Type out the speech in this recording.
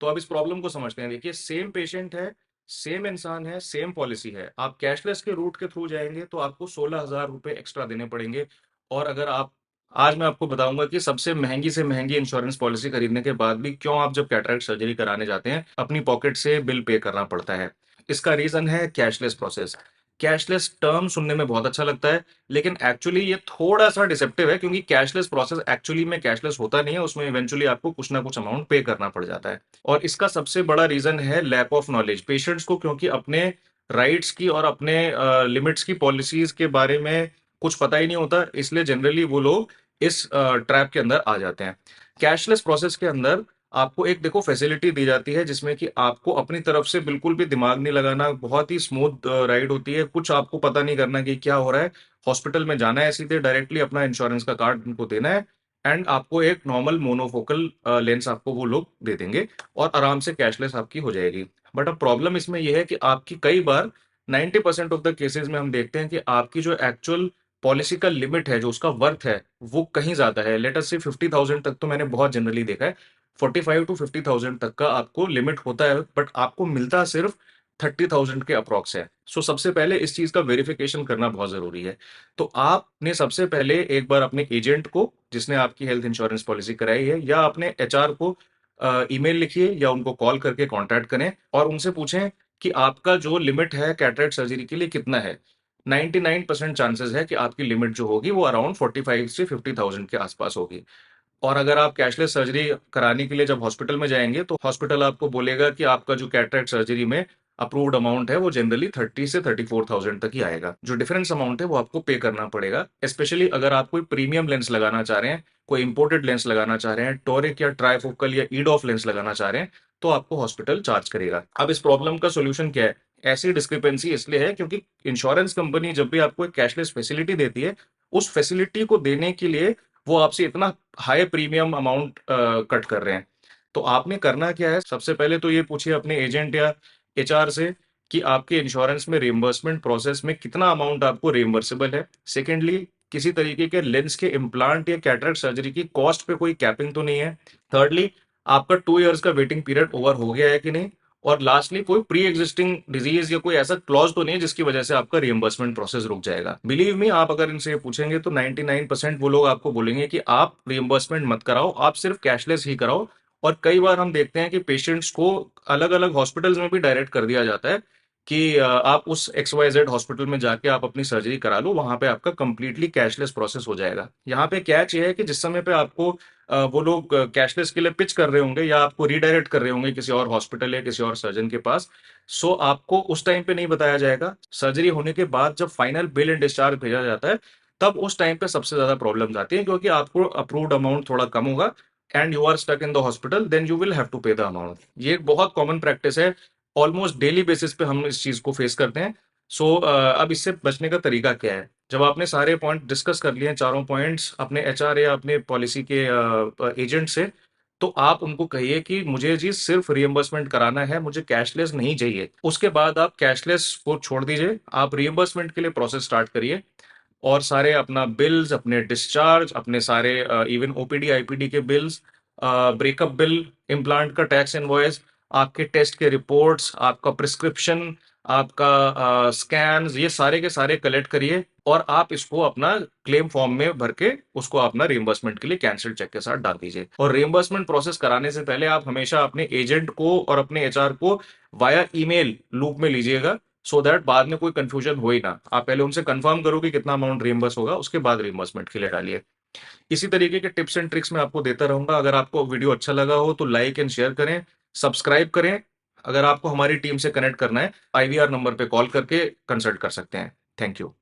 तो अब इस प्रॉब्लम को समझते हैं। देखिए, सेम पेशेंट है, सेम इंसान है, सेम पॉलिसी है। आप कैशलेस के रूट के थ्रू जाएँगे तो आपको 16,000 रुपए एक्स्ट्रा देने पड़ेंगे। और अगर आप आज मैं आपको बताऊँगा कि सबसे महँगी से महँगी इंश्योरेंस पॉलिसी खरीदने के बाद भी क्यों आप जब कैटरैक्ट सर्जरी कराने जाते हैं, अपनी पॉकेट से बिल पे करना पड़ता है। इसका रीज़न है कैशलेस प्रोसेस। कैशलेस टर्म सुनने में बहुत अच्छा लगता है, लेकिन एक्चुअली ये थोड़ा-सा डिसेप्टिव है, क्योंकि कैशलेस प्रोसेस एक्चुअली में कैशलेस होता नहीं है, उसमें इवेंचुअली आपको कुछ ना कुछ अमाउंट पे करना पड़ जाता है। और इसका सबसे बड़ा रीज़न है लैक ऑफ नॉलेज। पेशेंट्स को क्योंकि अपने राइट्स की और अपने लिमिट्स की, पॉलिसीज़ के बारे में कुछ पता ही नहीं होता, इसलिए जनरली वो लोग इस ट्रैप के अंदर आ जाते हैं। कैशलेस प्रोसेस के अंदर आपको एक देखो फैसिलिटी दी जाती है, जिसमें कि आपको अपनी तरफ से बिल्कुल भी दिमाग नहीं लगाना, बहुत ही स्मूथ राइड होती है, कुछ आपको पता नहीं करना कि क्या हो रहा है। हॉस्पिटल में जाना है सीधे, डायरेक्टली अपना इंश्योरेंस का कार्ड उनको देना है एंड आपको एक नॉर्मल मोनोफोकल लेंस आपको वो लोग दे देंगे और आराम से कैशलेस आपकी हो जाएगी। बट अब प्रॉब्लम इसमें ये है कि आपकी कई बार 90% ऑफ द केसेज़ में हम देखते हैं कि आपकी जो एक्चुअल पॉलिसी का लिमिट है, जो उसका वर्थ है, वो कहीं ज़्यादा है। लेट अस से 50,000 तक तो मैंने बहुत जनरली देखा है। 45 टू 50,000 तक का आपको लिमिट होता है, बट आपको मिलता सिर्फ 30,000 के अप्रॉक्स है। सो सबसे पहले इस चीज़ का वेरिफिकेशन करना बहुत ज़रूरी है। तो आपने सबसे पहले एक बार अपने एजेंट को, जिसने आपकी हेल्थ इंश्योरेंस पॉलिसी कराई है, या अपने एचआर को ईमेल लिखिए या उनको कॉल करके कॉन्टैक्ट करें और उनसे पूछें कि आपका जो लिमिट है कैटरेक्ट सर्जरी के लिए कितना है। 99% चांसेस है कि आपकी लिमिट जो होगी वो अराउंड 45 से 50,000 के आसपास होगी। और अगर आप कैशलेस सर्जरी कराने के लिए जब हॉस्पिटल में जाएँगे, तो हॉस्पिटल आपको बोलेगा कि आपका जो कैटरैक्ट सर्जरी में अप्रूव्ड अमाउंट है, वो जनरली 30 से 34,000 तक ही आएगा। जो डिफरेंस अमाउंट है, वो आपको पे करना पड़ेगा। स्पेशली अगर आप कोई प्रीमियम लेंस लगाना चाह रहे हैं, कोई इंपोर्टेड लेंस लगाना चाह रहे हैं, टोरिक या ट्राइफोकल या ईडॉफ लेंस लगाना चाह रहे हैं, तो आपको हॉस्पिटल चार्ज करेगा। अब इस प्रॉब्लम का सॉल्यूशन क्या है? ऐसी डिस्क्रिपेंसी इसलिए है क्योंकि इंश्योरेंस कंपनी जब भी आपको एक कैशलेस फैसिलिटी देती है, उस फैसिलिटी को देने के लिए वो आपसे इतना हाई प्रीमियम अमाउंट कट कर रहे हैं। तो आपने करना क्या है, सबसे पहले तो ये पूछिए अपने एजेंट या एचआर से कि आपके इंश्योरेंस में रिइंबर्समेंट प्रोसेस में कितना अमाउंट आपको रिइंबर्सेबल है। सेकेंडली, किसी तरीके के लेंस के इम्प्लांट या कैटरेक्ट सर्जरी की कॉस्ट पे कोई कैपिंग तो नहीं है। थर्डली, आपका 2 इयर्स का वेटिंग पीरियड ओवर हो गया है कि नहीं। और लास्टली, कोई प्री एग्जिस्टिंग डिजीज या कोई ऐसा क्लॉज तो नहीं है जिसकी वजह से आपका रिइंबर्समेंट प्रोसेस रुक जाएगा। बिलीव मी, आप अगर इनसे ये पूछेंगे तो 99% वो लोग आपको बोलेंगे कि आप रिइंबर्समेंट मत कराओ, आप सिर्फ कैशलेस ही कराओ। और कई बार हम देखते हैं कि पेशेंट्स को अलग-अलग हॉस्पिटल्स में भी डायरेक्ट कर दिया जाता है कि आप उस XYZ हॉस्पिटल में जाके आप अपनी सर्जरी करा लो, वहाँ पे आपका कंप्लीटली कैशलेस प्रोसेस हो जाएगा। यहाँ पे कैच ये है कि जिस समय पे आपको वो लोग कैशलेस के लिए पिच कर रहे होंगे या आपको रीडायरेक्ट कर रहे होंगे किसी और हॉस्पिटल या किसी और सर्जन के पास, सो आपको उस टाइम पे नहीं बताया जाएगा। सर्जरी होने के बाद जब फाइनल बिल एंड डिस्चार्ज भेजा जाता है, तब उस टाइम पे सबसे ज़्यादा प्रॉब्लम्स आती हैं, क्योंकि आपको अप्रूव्ड अमाउंट थोड़ा कम होगा and you are stuck in the hospital, then you will have to pay the amount. ये एक बहुत कॉमन प्रैक्टिस है, ऑलमोस्ट डेली बेसिस पे हम इस चीज़ को फेस करते हैं। सो अब इससे बचने का तरीका क्या है? जब आपने सारे पॉइंट डिस्कस कर लिए हैं, चारों पॉइंट्स अपने एचआर या अपने पॉलिसी के एजेंट से, तो आप उनको कहिए कि मुझे जी सिर्फ रिइंबर्समेंट कराना है, मुझे कैशलेस नहीं चाहिए। उसके बाद आप कैशलेस को छोड़ दीजिए, आप रिइंबर्समेंट के लिए प्रोसेस स्टार्ट करिए और सारे अपना बिल्स, अपने डिस्चार्ज, अपने सारे इवन ओपीडी, आईपीडी के बिल्स, ब्रेकअप बिल, इम्प्लांट का टैक्स इनवॉइस, आपके टेस्ट के रिपोर्ट्स, आपका प्रिस्क्रिप्शन, आपका स्कैन्स, ये सारे के सारे कलेक्ट करिए और आप इसको अपना क्लेम फॉर्म में भर के उसको अपना रिइंबर्समेंट के लिए कैंसिल चेक के साथ डाल दीजिए। और रिइंबर्समेंट प्रोसेस कराने से पहले आप हमेशा अपने एजेंट को और अपने एचआर को वाया ईमेल लूप में लीजिएगा, सो दैट बाद में कोई कंफ्यूजन हो ही ना। आप पहले उनसे कंफर्म करो कि कितना अमाउंट रिइंबर्स होगा, उसके बाद रिइंबर्समेंट के लिए डालिए। इसी तरीके के टिप्स एंड ट्रिक्स मैं आपको देता रहूंगा। अगर आपको वीडियो अच्छा लगा हो तो लाइक एंड शेयर करें, सब्सक्राइब करें। अगर आपको हमारी टीम से कनेक्ट करना है, आईवीआर नंबर पे कॉल करके कंसल्ट कर सकते हैं। Thank you.